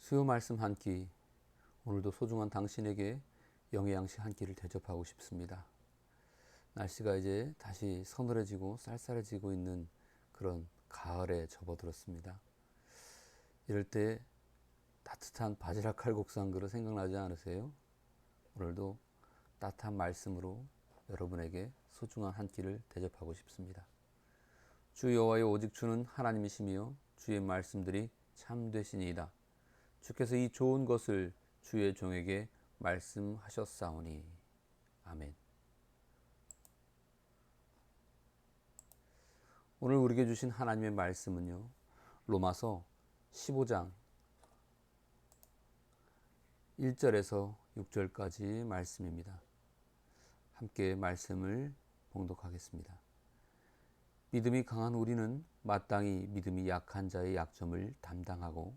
수요 말씀 한 끼, 오늘도 소중한 당신에게 영의 양식 한 끼를 대접하고 싶습니다. 날씨가 이제 다시 서늘해지고 쌀쌀해지고 있는 그런 가을에 접어들었습니다. 이럴 때 따뜻한 바지락 칼국수 한 그릇 생각나지 않으세요? 오늘도 따뜻한 말씀으로 여러분에게 소중한 한 끼를 대접하고 싶습니다. 주 여호와여, 오직 주는 하나님이시며 주의 말씀들이 참되시니이다. 주께서 이 좋은 것을 주의 종에게 말씀하셨사오니. 아멘. 오늘 우리에게 주신 하나님의 말씀은요, 로마서 15장 1절에서 6절까지 말씀입니다. 함께 말씀을 봉독하겠습니다. 믿음이 강한 우리는 마땅히 믿음이 약한 자의 약점을 담당하고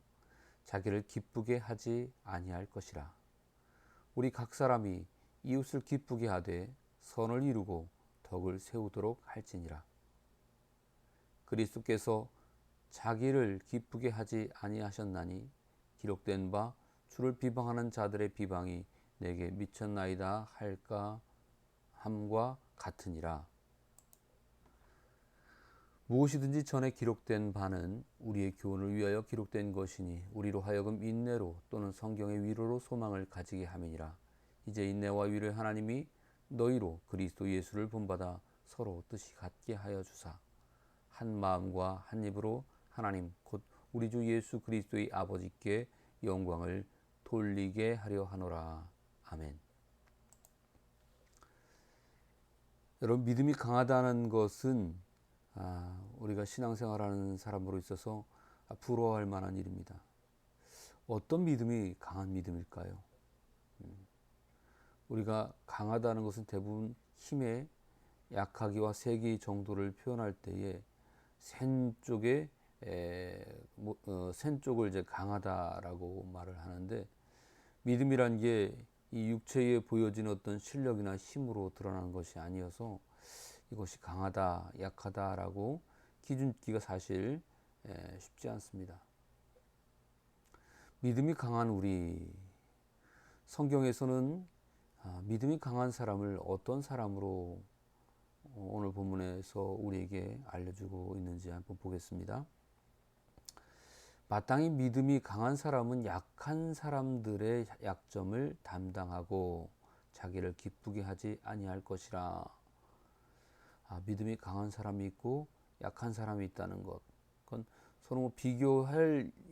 자기를 기쁘게 하지 아니할 것이라. 우리 각 사람이 이웃을 기쁘게 하되 선을 이루고 덕을 세우도록 할지니라. 그리스도께서 자기를 기쁘게 하지 아니하셨나니 기록된 바 주를 비방하는 자들의 비방이 내게 미쳤나이다 할까 함과 같으니라. 무엇이든지 전에 기록된 바는 우리의 교훈을 위하여 기록된 것이니 우리로 하여금 인내로 또는 성경의 위로로 소망을 가지게 함이니라. 이제 인내와 위로의 하나님이 너희로 그리스도 예수를 본받아 서로 뜻이 같게 하여 주사 한 마음과 한 입으로 하나님 곧 우리 주 예수 그리스도의 아버지께 영광을 돌리게 하려 하노라. 아멘. 여러분, 믿음이 강하다는 것은 우리가 신앙생활하는 사람으로 있어서 부러워할 만한 일입니다. 어떤 믿음이 강한 믿음일까요? 우리가 강하다는 것은 대부분 힘의 약하기와 세기 정도를 표현할 때에 센 쪽을 이제 강하다라고 말을 하는데, 믿음이란 게 이 육체에 보여지는 어떤 실력이나 힘으로 드러나는 것이 아니어서 이것이 강하다, 약하다라고 기준기가 사실 쉽지 않습니다. 믿음이 강한 우리, 성경에서는 믿음이 강한 사람을 어떤 사람으로 오늘 본문에서 우리에게 알려주고 있는지 한번 보겠습니다. 마땅히 믿음이 강한 사람은 약한 사람들의 약점을 담당하고 자기를 기쁘게 하지 아니할 것이라. 믿음이 강한 사람이 있고 약한 사람이 있다는 것, 그건 서로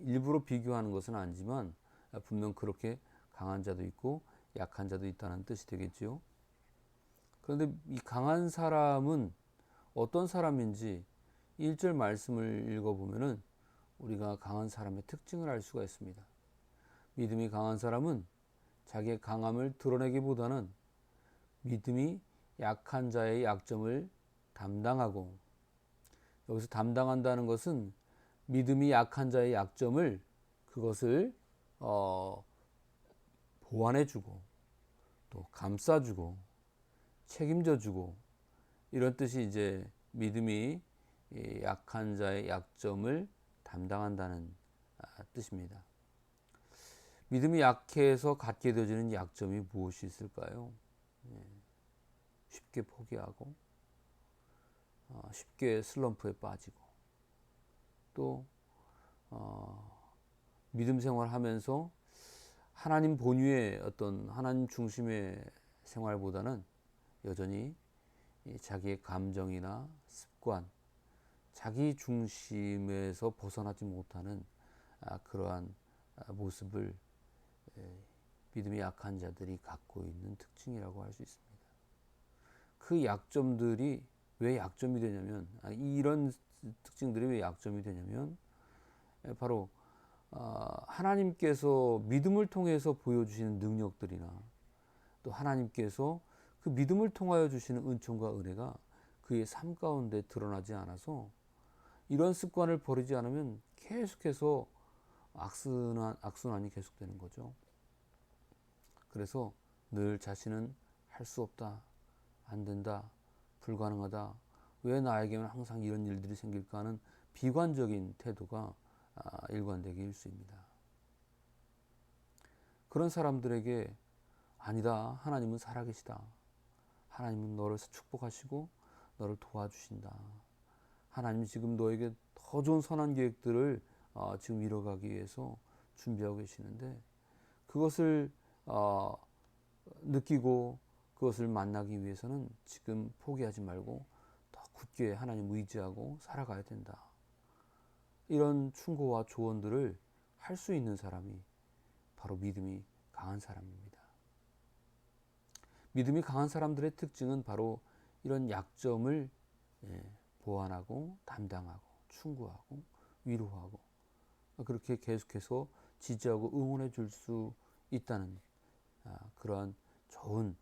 일부러 비교하는 것은 아니지만 분명 그렇게 강한 자도 있고 약한 자도 있다는 뜻이 되겠지요. 그런데 이 강한 사람은 어떤 사람인지 1절 말씀을 읽어보면은 우리가 강한 사람의 특징을 알 수가 있습니다. 믿음이 강한 사람은 자기의 강함을 드러내기보다는 믿음이 약한 자의 약점을 담당하고, 여기서 담당한다는 것은 믿음이 약한 자의 약점을 그것을 보완해주고 또 감싸주고 책임져주고, 이런 뜻이 이제 믿음이 약한 자의 약점을 담당한다는 뜻입니다. 믿음이 약해서 갖게 되어지는 약점이 무엇이 있을까요? 쉽게 포기하고 쉽게 슬럼프에 빠지고, 또 믿음 생활하면서 하나님 본위의 어떤 하나님 중심의 생활보다는 여전히 자기의 감정이나 습관, 자기 중심에서 벗어나지 못하는 그러한 모습을 믿음이 약한 자들이 갖고 있는 특징이라고 할 수 있습니다. 그 약점들이 왜 약점이 되냐면, 이런 특징들이 왜 약점이 되냐면, 바로 하나님께서 믿음을 통해서 보여주시는 능력들이나 또 하나님께서 그 믿음을 통하여 주시는 은총과 은혜가 그의 삶 가운데 드러나지 않아서, 이런 습관을 버리지 않으면 계속해서 악순환이 계속되는 거죠. 그래서 늘 자신은 할 수 없다, 안 된다, 불가능하다, 왜 나에게는 항상 이런 일들이 생길까 하는 비관적인 태도가 일관되게 일수입니다. 그런 사람들에게 아니다. 하나님은 살아계시다. 하나님은 너를 축복하시고 너를 도와주신다. 하나님이 지금 너에게 더 좋은 선한 계획들을 지금 이뤄가기 위해서 준비하고 계시는데 그것을 느끼고 그것을 만나기 위해서는 지금 포기하지 말고 더 굳게 하나님 의지하고 살아가야 된다. 이런 충고와 조언들을 할 수 있는 사람이 바로 믿음이 강한 사람입니다. 믿음이 강한 사람들의 특징은 바로 이런 약점을 보완하고 담당하고 충고하고 위로하고 그렇게 계속해서 지지하고 응원해 줄 수 있다는 그러한 좋은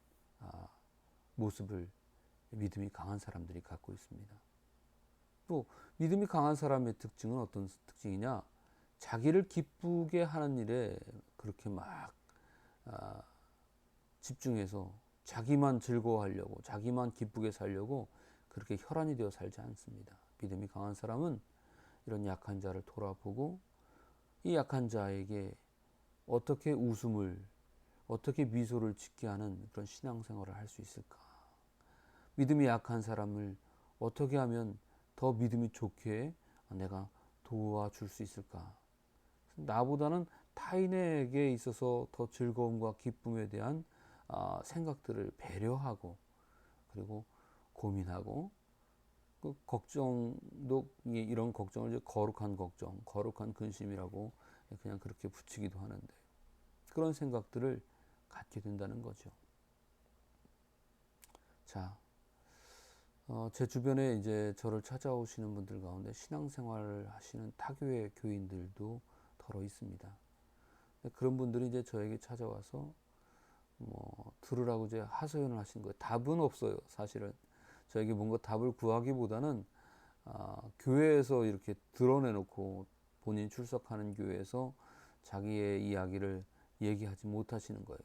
모습을 믿음이 강한 사람들이 갖고 있습니다. 또 믿음이 강한 사람의 특징은 어떤 특징이냐? 자기를 기쁘게 하는 일에 그렇게 막 집중해서 자기만 즐거워하려고 자기만 기쁘게 살려고 그렇게 혈안이 되어 살지 않습니다. 믿음이 강한 사람은 이런 약한 자를 돌아보고 이 약한 자에게 어떻게 웃음을 어떻게 미소를 짓게 하는 그런 신앙생활을 할 수 있을까? 믿음이 약한 사람을 어떻게 하면 더 믿음이 좋게 내가 도와줄 수 있을까? 나보다는 타인에게 있어서 더 즐거움과 기쁨에 대한 생각들을 배려하고 그리고 고민하고 그 걱정도 이런 걱정을 이제 거룩한 걱정, 거룩한 근심이라고 그냥 그렇게 붙이기도 하는데 그런 생각들을 갖게 된다는 거죠. 자, 제 주변에 이제 저를 찾아오시는 분들 가운데 신앙생활을 하시는 타교회 교인들도 더러 있습니다. 그런 분들이 이제 저에게 찾아와서 뭐 들으라고 이제 하소연을 하신 거예요. 답은 없어요. 사실은 저에게 뭔가 답을 구하기보다는 교회에서 이렇게 드러내놓고 본인이 출석하는 교회에서 자기의 이야기를 얘기하지 못하시는 거예요.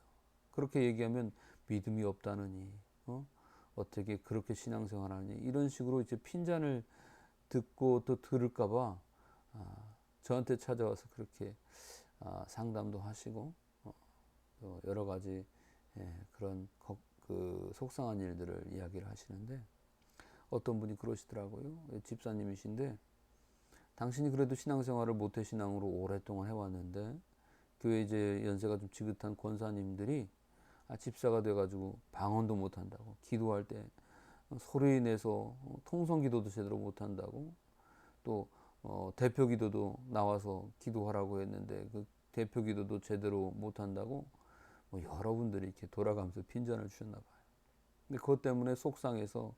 그렇게 얘기하면 믿음이 없다느니 어떻게 그렇게 신앙생활하니 이런 식으로 이제 핀잔을 듣고 또 들을까봐 저한테 찾아와서 그렇게 상담도 하시고 또 여러 가지 그런 그 속상한 일들을 이야기를 하시는데 어떤 분이 그러시더라고요. 집사님이신데 당신이 그래도 신앙생활을 모태신앙으로 오랫동안 해왔는데 교회 이제 연세가 좀 지긋한 권사님들이 집사가 돼가지고 방언도 못한다고 기도할 때 소리 내서 통성기도도 제대로 못한다고 또 대표기도도 나와서 기도하라고 했는데 그 대표기도도 제대로 못한다고 뭐 여러분들이 이렇게 돌아가면서 핀잔을 주셨나 봐요. 근데 그것 때문에 속상해서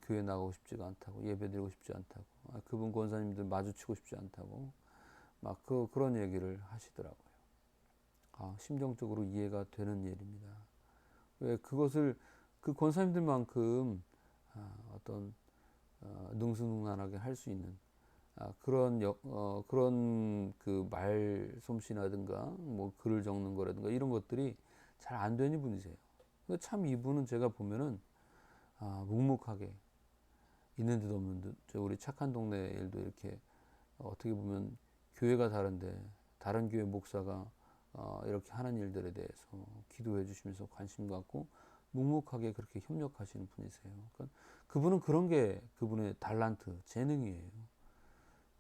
교회 나가고 싶지가 않다고 예배드리고 싶지 않다고 그분 권사님들 마주치고 싶지 않다고 막 그런 얘기를 하시더라고요. 심정적으로 이해가 되는 일입니다. 왜 그것을 그 권사님들만큼 어떤 능수능란하게 할 수 있는 그런 그 말솜씨라든가 뭐 글을 적는 거라든가 이런 것들이 잘 안 되는 분이세요. 참 이분은 제가 보면은 묵묵하게 있는 듯 없는 듯 우리 착한 동네 일도 이렇게 어떻게 보면 교회가 다른데 다른 교회 목사가 이렇게 하는 일들에 대해서 기도해 주시면서 관심 갖고 묵묵하게 그렇게 협력하시는 분이세요. 그러니까 그분은 그런 게 그분의 달란트, 재능이에요.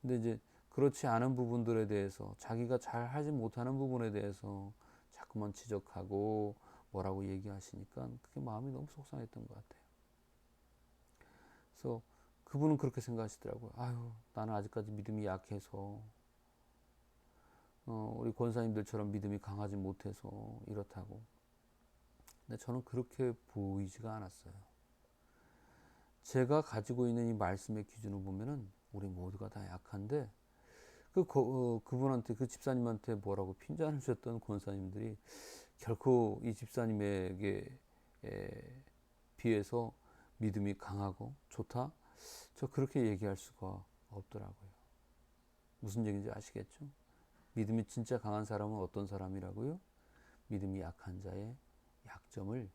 근데 이제 그렇지 않은 부분들에 대해서 자기가 잘 하지 못하는 부분에 대해서 자꾸만 지적하고 뭐라고 얘기하시니까 그게 마음이 너무 속상했던 것 같아요. 그래서 그분은 그렇게 생각하시더라고요. 아유, 나는 아직까지 믿음이 약해서 우리 권사님들처럼 믿음이 강하지 못해서 이렇다고. 근데 저는 그렇게 보이지가 않았어요. 제가 가지고 있는 이 말씀의 기준을 보면은 우리 모두가 다 약한데 그분한테 그 집사님한테 뭐라고 핀잔을 주셨던 권사님들이 결코 이 집사님에게 비해서 믿음이 강하고 좋다? 저 그렇게 얘기할 수가 없더라고요. 무슨 얘기인지 아시겠죠? 믿음이 진짜 강한 사람은 어떤 사람이라고요? 믿음이 약한 자의 약점을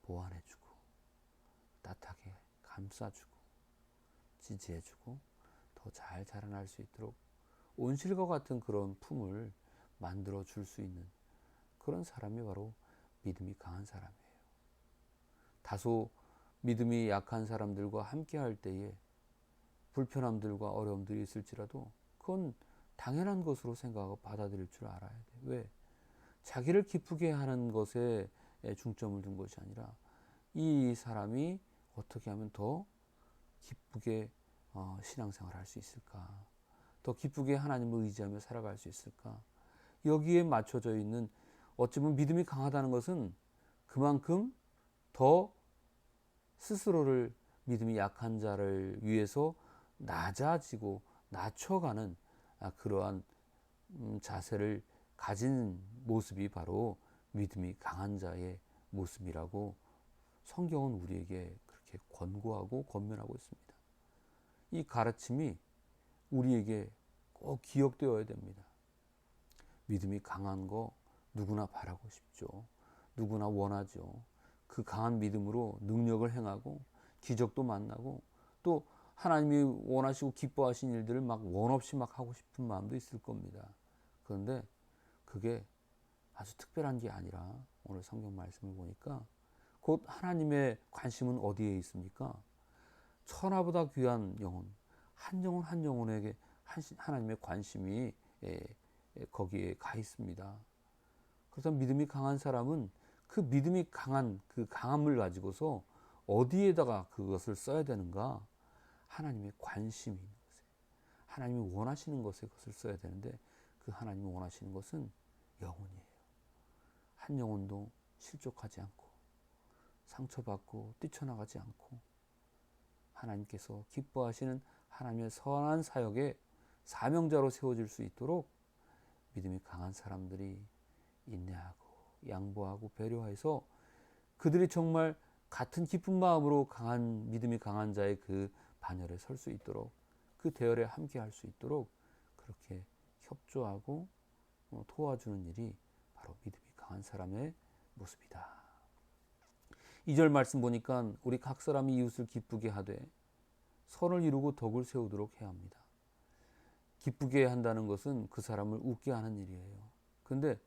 보완해주고 따뜻하게 감싸주고 지지해주고 더 잘 자라날 수 있도록 온실과 같은 그런 품을 만들어 줄 수 있는 그런 사람이 바로 믿음이 강한 사람이에요. 다소 믿음이 약한 사람들과 함께 할 때에 불편함들과 어려움들이 있을지라도 그건 당연한 것으로 생각하고 받아들일 줄 알아야 돼요. 왜? 자기를 기쁘게 하는 것에 중점을 둔 것이 아니라 이 사람이 어떻게 하면 더 기쁘게 신앙생활을 할 수 있을까? 더 기쁘게 하나님을 의지하며 살아갈 수 있을까? 여기에 맞춰져 있는, 어찌 보면 믿음이 강하다는 것은 그만큼 더 스스로를 믿음이 약한 자를 위해서 낮아지고 낮춰가는 그러한 자세를 가진 모습이 바로 믿음이 강한 자의 모습이라고 성경은 우리에게 그렇게 권고하고 권면하고 있습니다. 이 가르침이 우리에게 꼭 기억되어야 됩니다. 믿음이 강한 거 누구나 바라고 싶죠. 누구나 원하죠. 그 강한 믿음으로 능력을 행하고 기적도 만나고 또 하나님이 원하시고 기뻐하신 일들을 막 원 없이 막 하고 싶은 마음도 있을 겁니다. 그런데 그게 아주 특별한 게 아니라 오늘 성경 말씀을 보니까 곧 하나님의 관심은 어디에 있습니까? 천하보다 귀한 영혼, 한 영혼 한 영혼에게 하나님의 관심이 거기에 가 있습니다. 그래서 믿음이 강한 사람은 그 믿음이 강한 그 강함을 가지고서 어디에다가 그것을 써야 되는가? 하나님의 관심이 있는 것에, 하나님이 원하시는 것에 그것을 써야 되는데 그 하나님이 원하시는 것은 영혼이에요. 한 영혼도 실족하지 않고 상처받고 뛰쳐나가지 않고 하나님께서 기뻐하시는 하나님의 선한 사역에 사명자로 세워질 수 있도록 믿음이 강한 사람들이 인내하고 양보하고 배려해서 그들이 정말 같은 기쁜 마음으로 강한 믿음이 강한 자의 그 반열에 설 수 있도록, 그 대열에 함께 할 수 있도록 그렇게 협조하고 도와주는 일이 바로 믿음이 강한 사람의 모습이다. 2절 말씀 보니까 우리 각 사람이 이웃을 기쁘게 하되 선을 이루고 덕을 세우도록 해야 합니다. 기쁘게 한다는 것은 그 사람을 웃게 하는 일이에요. 그런데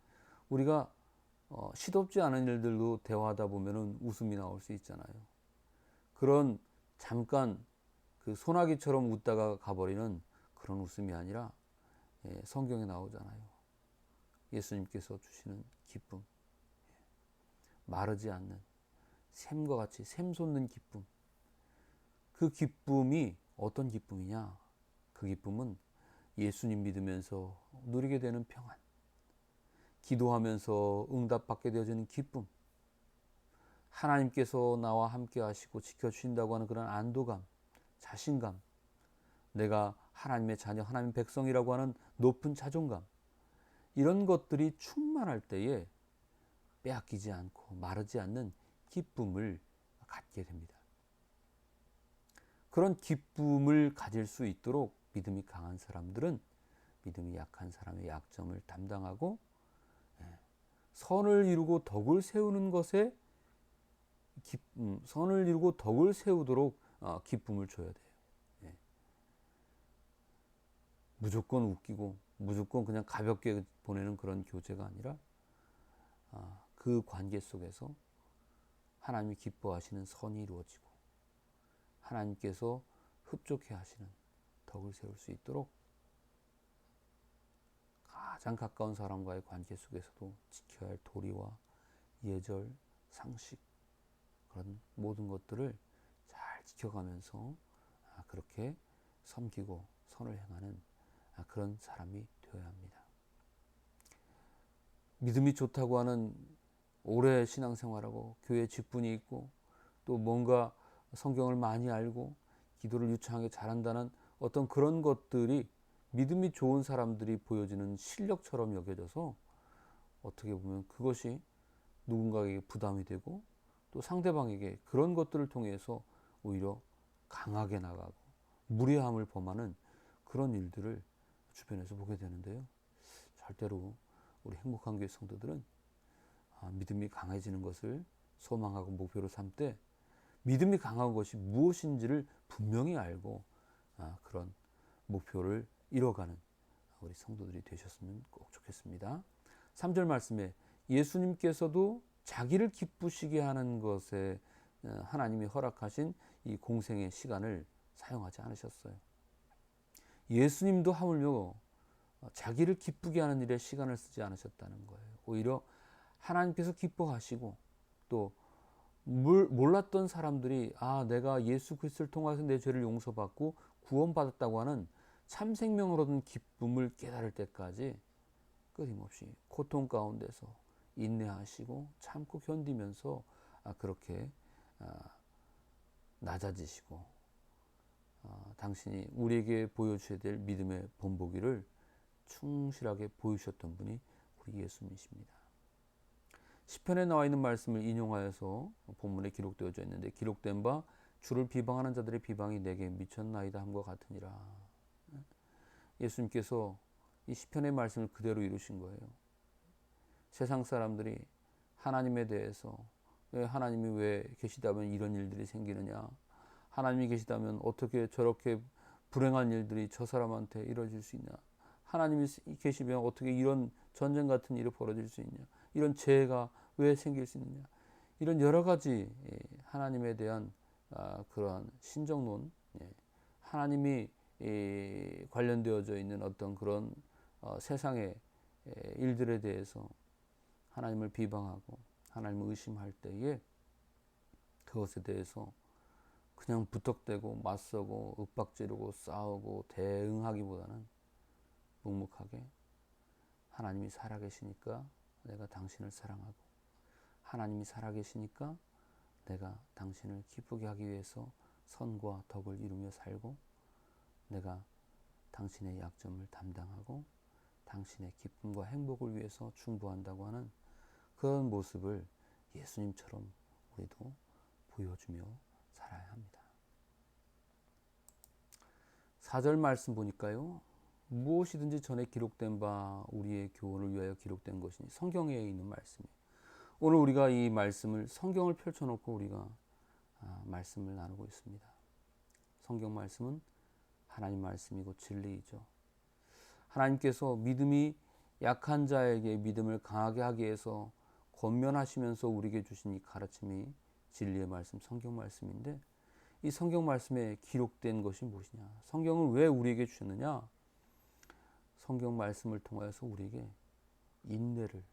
우리가 시덥지 않은 일들도 대화하다 보면 웃음이 나올 수 있잖아요. 그런 잠깐 그 소나기처럼 웃다가 가버리는 그런 웃음이 아니라 성경에 나오잖아요. 예수님께서 주시는 기쁨, 마르지 않는 샘과 같이 샘솟는 기쁨. 그 기쁨이 어떤 기쁨이냐? 그 기쁨은 예수님 믿으면서 누리게 되는 평안, 기도하면서 응답받게 되어지는 기쁨, 하나님께서 나와 함께 하시고 지켜주신다고 하는 그런 안도감, 자신감, 내가 하나님의 자녀, 하나님의 백성이라고 하는 높은 자존감, 이런 것들이 충만할 때에 빼앗기지 않고 마르지 않는 기쁨을 갖게 됩니다. 그런 기쁨을 가질 수 있도록 믿음이 강한 사람들은 믿음이 약한 사람의 약점을 담당하고 선을 이루고 덕을 세우는 것에 선을 이루고 덕을 세우도록 기쁨을 줘야 돼요. 무조건 웃기고 무조건 그냥 가볍게 보내는 그런 교제가 아니라 그 관계 속에서 하나님이 기뻐하시는 선이 이루어지고 하나님께서 흡족해 하시는 덕을 세울 수 있도록 가장 가까운 사람과의 관계 속에서도 지켜야 할 도리와 예절, 상식, 그런 모든 것들을 잘 지켜가면서 그렇게 섬기고 선을 행하는 그런 사람이 되어야 합니다. 믿음이 좋다고 하는 오래 신앙생활하고 교회 직분이 있고 또 뭔가 성경을 많이 알고 기도를 유창하게 잘한다는 어떤 그런 것들이 믿음이 좋은 사람들이 보여지는 실력처럼 여겨져서 어떻게 보면 그것이 누군가에게 부담이 되고 또 상대방에게 그런 것들을 통해서 오히려 강하게 나가고 무례함을 범하는 그런 일들을 주변에서 보게 되는데요. 절대로 우리 행복한 교회 성도들은 믿음이 강해지는 것을 소망하고 목표로 삼되 믿음이 강한 것이 무엇인지를 분명히 알고 그런 목표를 이뤄가는 우리 성도들이 되셨으면 꼭 좋겠습니다. 3절 말씀에 예수님께서도 자기를 기쁘시게 하는 것에 하나님이 허락하신 이 공생의 시간을 사용하지 않으셨어요. 예수님도 하물며 자기를 기쁘게 하는 일에 시간을 쓰지 않으셨다는 거예요. 오히려 하나님께서 기뻐하시고 또 몰랐던 사람들이 내가 예수 그리스도를 통해서 내 죄를 용서받고 구원받았다고 하는 참 생명을 얻은 기쁨을 깨달을 때까지 끊임없이 고통 가운데서 인내하시고 참고 견디면서 그렇게 낮아지시고 당신이 우리에게 보여주셔야 될 믿음의 본보기를 충실하게 보여주셨던 분이 우리 예수님이십니다. 시편에 나와 있는 말씀을 인용하여서 본문에 기록되어져 있는데, 기록된 바 주를 비방하는 자들의 비방이 내게 미쳤나이다 함과 같으니라. 예수님께서 이 시편의 말씀을 그대로 이루신 거예요. 세상 사람들이 하나님에 대해서 하나님이 왜 계시다면 이런 일들이 생기느냐, 하나님이 계시다면 어떻게 저렇게 불행한 일들이 저 사람한테 이루어질 수 있냐, 하나님이 계시면 어떻게 이런 전쟁 같은 일이 벌어질 수 있냐, 이런 재해가 왜 생길 수 있느냐, 이런 여러 가지 하나님에 대한 그러한 신정론, 하나님이 관련되어져 있는 어떤 그런 세상의 일들에 대해서 하나님을 비방하고 하나님을 의심할 때에 그것에 대해서 그냥 부탁대고 맞서고 윽박지르고 싸우고 대응하기보다는 묵묵하게 하나님이 살아계시니까 내가 당신을 사랑하고, 하나님이 살아계시니까 내가 당신을 기쁘게 하기 위해서 선과 덕을 이루며 살고, 내가 당신의 약점을 담당하고 당신의 기쁨과 행복을 위해서 충고한다고 하는 그런 모습을 예수님처럼 우리도 보여주며 살아야 합니다. 4절 말씀 보니까요, 무엇이든지 전에 기록된 바 우리의 교훈을 위하여 기록된 것이니, 성경에 있는 말씀이에요. 오늘 우리가 이 말씀을, 성경을 펼쳐놓고 우리가 말씀을 나누고 있습니다. 성경 말씀은 하나님 말씀이고 진리이죠. 하나님께서 믿음이 약한 자에게 믿음을 강하게 하기 위해서 권면하시면서 우리에게 주신 이 가르침이 진리의 말씀, 성경 말씀인데, 이 성경 말씀에 기록된 것이 무엇이냐, 성경을 왜 우리에게 주셨느냐, 성경 말씀을 통하여서 우리에게 인내를,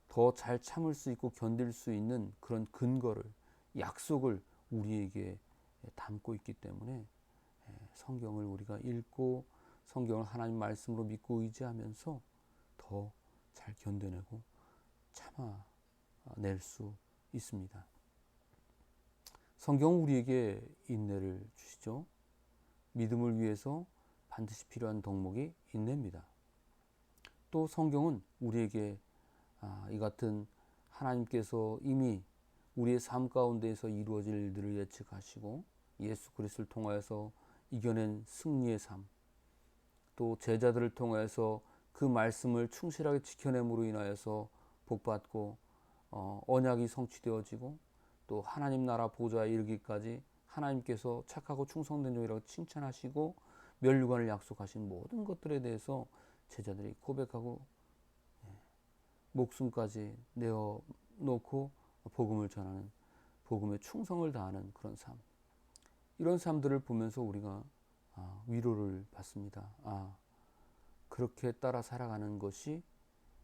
더 잘 참을 수 있고 견딜 수 있는 그런 근거를, 약속을 우리에게 담고 있기 때문에 성경을 우리가 읽고 성경을 하나님 말씀으로 믿고 의지하면서 더 잘 견뎌내고 참아낼 수 있습니다. 성경은 우리에게 인내를 주시죠. 믿음을 위해서 반드시 필요한 덕목이 인내입니다. 또 성경은 우리에게 이 같은 하나님께서 이미 우리의 삶 가운데에서 이루어질 일들을 예측하시고 예수 그리스도를 통하여서 이겨낸 승리의 삶, 또 제자들을 통해서 그 말씀을 충실하게 지켜냄으로 인하여서 복받고 언약이 성취되어지고 또 하나님 나라 보좌에 이르기까지 하나님께서 착하고 충성된 종이라고 칭찬하시고 멸류관을 약속하신 모든 것들에 대해서 제자들이 고백하고 목숨까지 내어놓고 복음을 전하는, 복음에 충성을 다하는 그런 삶, 이런 삶들을 보면서 우리가 위로를 받습니다. 그렇게 따라 살아가는 것이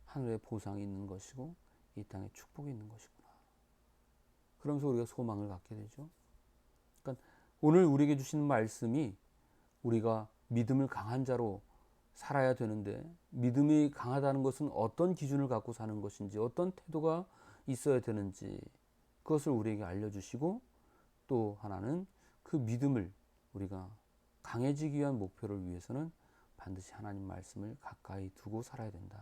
하늘의 보상이 있는 것이고 이 땅에 축복이 있는 것이구나. 그러면서 우리가 소망을 갖게 되죠. 그러니까 오늘 우리에게 주신 말씀이 우리가 믿음을 강한 자로 살아야 되는데, 믿음이 강하다는 것은 어떤 기준을 갖고 사는 것인지, 어떤 태도가 있어야 되는지 그것을 우리에게 알려주시고, 또 하나는 그 믿음을 우리가 강해지기 위한 목표를 위해서는 반드시 하나님 말씀을 가까이 두고 살아야 된다.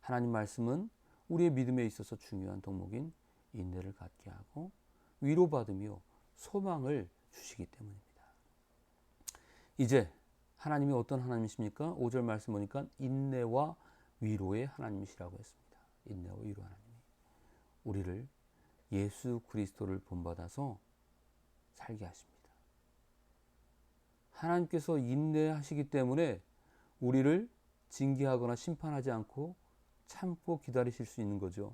하나님 말씀은 우리의 믿음에 있어서 중요한 덕목인 인내를 갖게 하고 위로받으며 소망을 주시기 때문입니다. 이제 하나님이 어떤 하나님이십니까? 5절 말씀 보니까 인내와 위로의 하나님이시라고 했습니다. 인내와 위로 하나님이 우리를 예수 그리스도를 본받아서 살게 하십니다. 하나님께서 인내하시기 때문에 우리를 징계하거나 심판하지 않고 참고 기다리실 수 있는 거죠.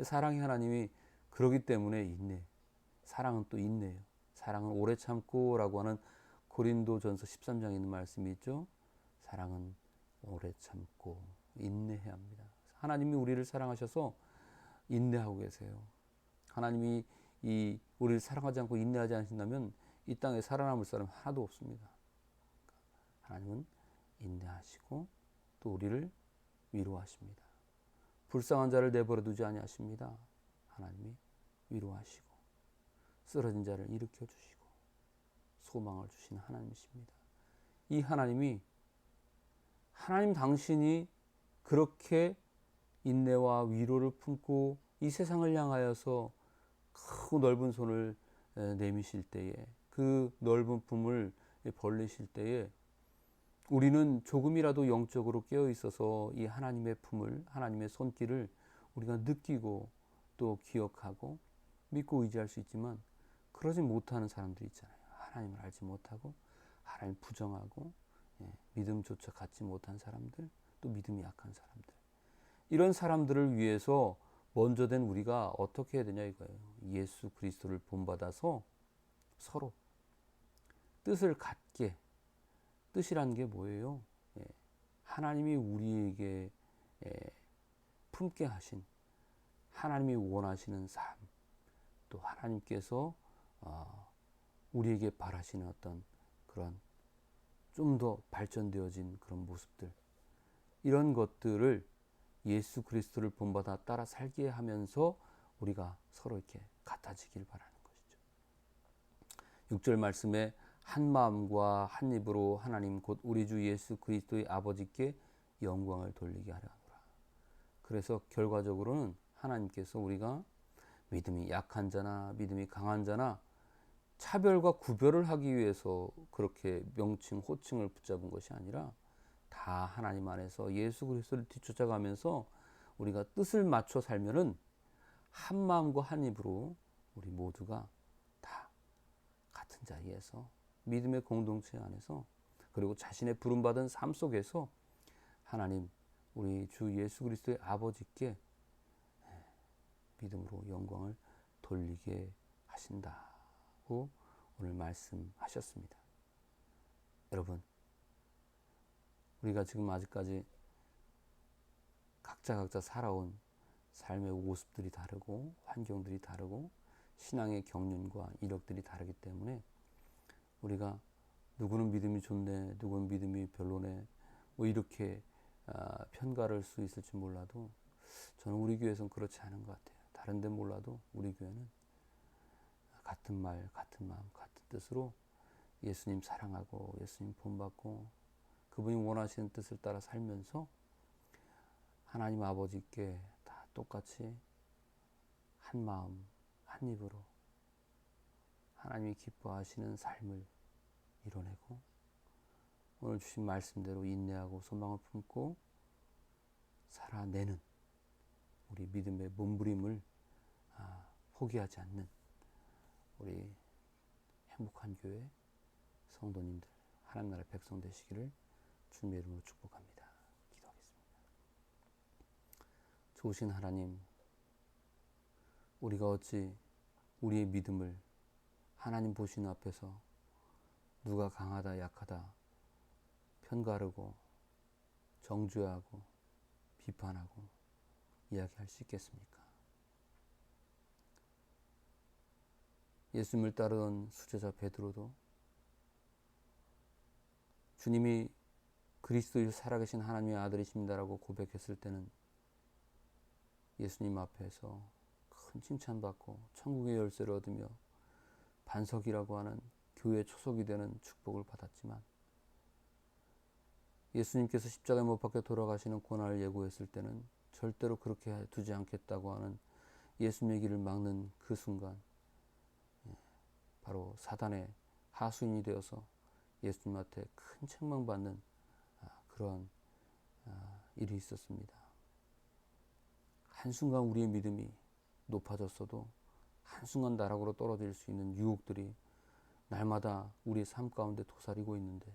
사랑의 하나님이 그러기 때문에 인내. 사랑은 또 인내예요. 사랑은 오래 참고라고 하는 고린도전서 13장에 있는 말씀이 있죠. 사랑은 오래 참고 인내해야 합니다. 하나님이 우리를 사랑하셔서 인내하고 계세요. 하나님이 우리를 사랑하지 않고 인내하지 않으신다면 이 땅에 살아남을 사람 하나도 없습니다. 하나님은 인내하시고 또 우리를 위로하십니다. 불쌍한 자를 내버려 두지 아니하십니다. 하나님이 위로하시고 쓰러진 자를 일으켜 주시고 소망을 주시는 하나님이십니다. 이 하나님 당신이 그렇게 인내와 위로를 품고 이 세상을 향하여서 크고 넓은 손을 내미실 때에, 그 넓은 품을 벌리실 때에 우리는 조금이라도 영적으로 깨어 있어서 이 하나님의 품을, 하나님의 손길을 우리가 느끼고 또 기억하고 믿고 의지할 수 있지만, 그러지 못하는 사람들이 있잖아요. 하나님을 알지 못하고 하나님 부정하고 믿음조차 갖지 못한 사람들, 또 믿음이 약한 사람들, 이런 사람들을 위해서 먼저 된 우리가 어떻게 해야 되냐 이거예요. 예수 그리스도를 본받아서 서로 뜻을 갖게. 뜻이라는 게 뭐예요? 하나님이 우리에게 품게 하신, 하나님이 원하시는 삶, 또 하나님께서 우리에게 바라시는 어떤 그런 좀 더 발전되어진 그런 모습들, 이런 것들을 예수 그리스도를 본받아 따라 살게 하면서 우리가 서로 이렇게 같아지길 바라는 것이죠. 6절 말씀에 한 마음과 한 입으로 하나님 곧 우리 주 예수 그리스도의 아버지께 영광을 돌리게 하려 하노라. 그래서 결과적으로는 하나님께서 우리가 믿음이 약한 자나 믿음이 강한 자나 차별과 구별을 하기 위해서 그렇게 명칭, 호칭을 붙잡은 것이 아니라 다 하나님 안에서 예수 그리스도를 뒤쫓아가면서 우리가 뜻을 맞춰 살면은 한 마음과 한 입으로 우리 모두가 다 같은 자리에서 믿음의 공동체 안에서, 그리고 자신의 부름받은 삶 속에서 하나님 우리 주 예수 그리스도의 아버지께 믿음으로 영광을 돌리게 하신다고 오늘 말씀하셨습니다. 여러분, 우리가 지금 아직까지 각자 살아온 삶의 모습들이 다르고 환경들이 다르고 신앙의 경륜과 이력들이 다르기 때문에 우리가 누구는 믿음이 좋네, 누구는 믿음이 별로네, 뭐 이렇게 편가를 수 있을지 몰라도 저는 우리 교회에서는 그렇지 않은 것 같아요. 다른 데는 몰라도 우리 교회는 같은 말, 같은 마음, 같은 뜻으로 예수님 사랑하고 예수님 본받고 그분이 원하시는 뜻을 따라 살면서 하나님 아버지께 다 똑같이 한 마음, 한 입으로 하나님이 기뻐하시는 삶을 이뤄내고 오늘 주신 말씀대로 인내하고 소망을 품고 살아내는 우리 믿음의 몸부림을 포기하지 않는 우리 행복한 교회 성도님들, 하나님 나라의 백성 되시기를 주님의 이름으로 축복합니다. 기도하겠습니다. 좋으신 하나님, 우리가 어찌 우리의 믿음을 하나님 보시는 앞에서 누가 강하다 약하다 편가르고 정죄하고 비판하고 이야기할 수 있겠습니까? 예수님을 따르던 수제자 베드로도 주님이 그리스도의 살아계신 하나님의 아들이십니다라고 고백했을 때는 예수님 앞에서 큰 칭찬받고 천국의 열쇠를 얻으며 반석이라고 하는 교회의 초석이 되는 축복을 받았지만, 예수님께서 십자가에 못 박혀 돌아가시는 고난을 예고했을 때는 절대로 그렇게 두지 않겠다고 하는 예수님의 길을 막는 그 순간 바로 사단의 하수인이 되어서 예수님한테 큰 책망받는 그런 일이 있었습니다. 한순간 우리의 믿음이 높아졌어도 한순간 나락으로 떨어질 수 있는 유혹들이 날마다 우리의 삶 가운데 도사리고 있는데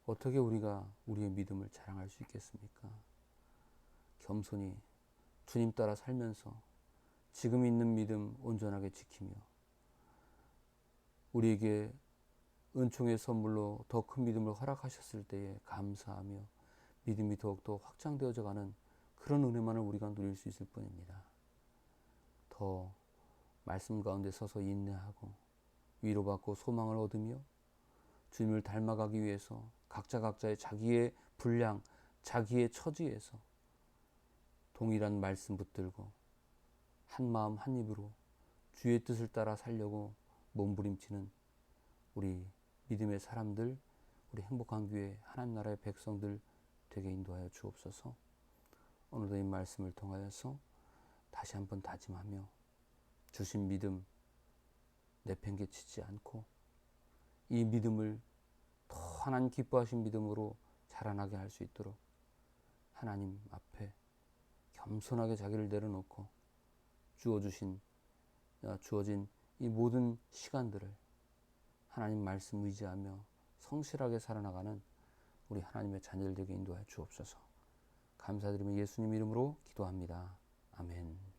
어떻게 우리가 우리의 믿음을 자랑할 수 있겠습니까? 겸손히 주님 따라 살면서 지금 있는 믿음 온전하게 지키며 우리에게 은총의 선물로 더 큰 믿음을 허락하셨을 때에 감사하며 믿음이 더욱더 확장되어져 가는 그런 은혜만을 우리가 누릴 수 있을 뿐입니다. 더 말씀 가운데 서서 인내하고 위로받고 소망을 얻으며 주님을 닮아가기 위해서 각자의 자기의 분량, 자기의 처지에서 동일한 말씀 붙들고 한 마음 한 입으로 주의 뜻을 따라 살려고 몸부림치는 우리 믿음의 사람들, 우리 행복한 교회 하나님 나라의 백성들 되게 인도하여 주옵소서. 오늘도 이 말씀을 통하여서 다시 한번 다짐하며 주신 믿음 내팽개치지 않고 이 믿음을 더 하나님 기뻐하신 믿음으로 자라나게 할 수 있도록 하나님 앞에 겸손하게 자기를 내려놓고 주어진 이 모든 시간들을 하나님 말씀 의지하며 성실하게 살아나가는 우리 하나님의 자녀들 되게 인도하여 주옵소서. 감사드리며 예수님 이름으로 기도합니다. 아멘.